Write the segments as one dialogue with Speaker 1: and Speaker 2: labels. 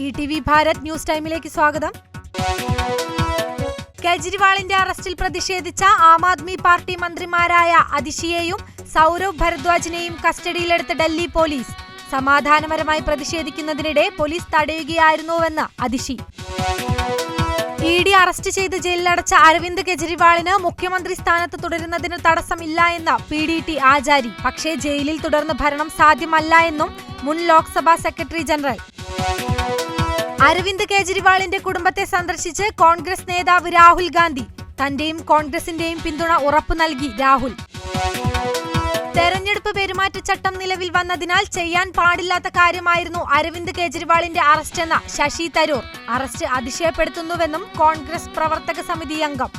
Speaker 1: ETV Bharat news ടൈമിലേക്ക് സ്വാഗതം. കേജ്രിവാളിന്റെ അറസ്റ്റിൽ പ്രതിഷേധിച്ച ആം ആദ്മി പാർട്ടി മന്ത്രിമാരായ അതിഷിയെയും സൗരവ് ഭരദ്വാജിനെയും കസ്റ്റഡിയിലെടുത്ത ഡൽഹി പോലീസ്. സമാധാനപരമായി പ്രതിഷേധിക്കുന്നതിനിടെ പോലീസ് തടയുകയായിരുന്നുവെന്ന് അതിഷി. ED അറസ്റ്റ് ചെയ്ത് ജയിലിലടച്ച അരവിന്ദ് കെജ്രിവാളിന് മുഖ്യമന്ത്രി സ്ഥാനത്ത് തുടരുന്നതിന് തടസ്സമില്ല എന്ന PDT ആചാരി. പക്ഷേ ജയിലിൽ തുടർന്ന് ഭരണം സാധ്യമല്ല എന്നും മുൻ ലോക്സഭാ സെക്രട്ടറി ജനറൽ. അരവിന്ദ് കെജ്രിവാളിന്റെ കുടുംബത്തെ സന്ദർശിച്ച് കോൺഗ്രസ് നേതാവ് രാഹുൽ ഗാന്ധി. തന്റെയും കോൺഗ്രസിന്റെയും പിന്തുണ ഉറപ്പു നൽകി രാഹുൽ. തെരഞ്ഞെടുപ്പ് പെരുമാറ്റച്ചട്ടം നിലവിൽ വന്നതിനാൽ ചെയ്യാൻ പാടില്ലാത്ത കാര്യമായിരുന്നു അരവിന്ദ് കെജ്രിവാളിന്റെ അറസ്റ്റെന്ന ശശി തരൂർ. അറസ്റ്റ് അതിശയപ്പെടുത്തുന്നുവെന്നും കോൺഗ്രസ് പ്രവർത്തക സമിതി അംഗം.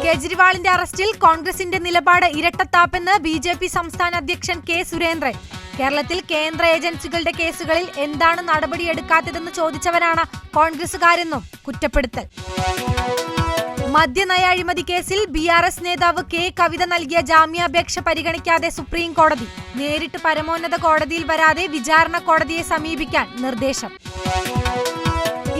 Speaker 1: കെജ്രിവാളിന്റെ അറസ്റ്റിൽ കോൺഗ്രസിന്റെ നിലപാട് ഇരട്ടത്താപ്പെന്ന് BJP സംസ്ഥാന അധ്യക്ഷൻ K. സുരേന്ദ്രൻ. കേരളത്തിൽ കേന്ദ്ര ഏജൻസികളുടെ കേസുകളിൽ എന്താണ് നടപടിയെടുക്കാത്തതെന്ന് ചോദിച്ചവരാണ് കോൺഗ്രസുകാരെന്നും കുറ്റപ്പെടുത്തൽ. മദ്യനയ അഴിമതി കേസിൽ BRS നേതാവ് K. കവിത നൽകിയ ജാമ്യാപേക്ഷ പരിഗണിക്കാതെ സുപ്രീം കോടതി. നേരിട്ട് പരമോന്നത കോടതിയിൽ വരാതെ വിചാരണ കോടതിയെ സമീപിക്കാൻ നിർദ്ദേശം.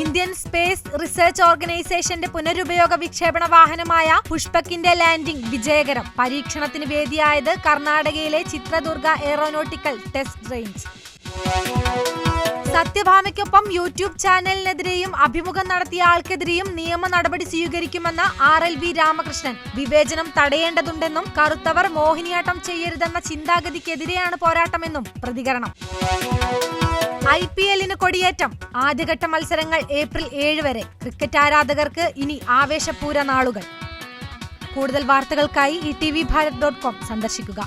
Speaker 1: ഇന്ത്യൻ സ്പേസ് റിസർച്ച് ഓർഗനൈസേഷന്റെ പുനരുപയോഗ വിക്ഷേപണ വാഹനമായ പുഷ്പക്കിന്റെ ലാൻഡിംഗ് വിജയകരം. പരീക്ഷണത്തിന് വേദിയായത് കർണാടകയിലെ ചിത്രദുർഗ എയറോനോട്ടിക്കൽ ടെസ്റ്റ് റേഞ്ച്. സത്യഭാമയ്ക്കൊപ്പം യൂട്യൂബ് ചാനലിനെതിരെയും അഭിമുഖം നടത്തിയ ആൾക്കെതിരെയും നിയമ നടപടി സ്വീകരിക്കുമെന്ന് RLV രാമകൃഷ്ണൻ. വിവേചനം തടയേണ്ടതുണ്ടെന്നും കറുത്തവർ മോഹിനിയാട്ടം ചെയ്യരുതെന്ന ചിന്താഗതിക്കെതിരെയാണ് പോരാട്ടമെന്നും പ്രതികരണം. IPL-ന് കൊടിയേറ്റം. ആദ്യഘട്ട മത്സരങ്ങൾ ഏപ്രിൽ 7 വരെ. ക്രിക്കറ്റ് ആരാധകർക്ക് ഇനി ആവേശപൂര നാളുകൾ. കൂടുതൽ വാർത്തകൾക്കായി ETVBharat.com സന്ദർശിക്കുക.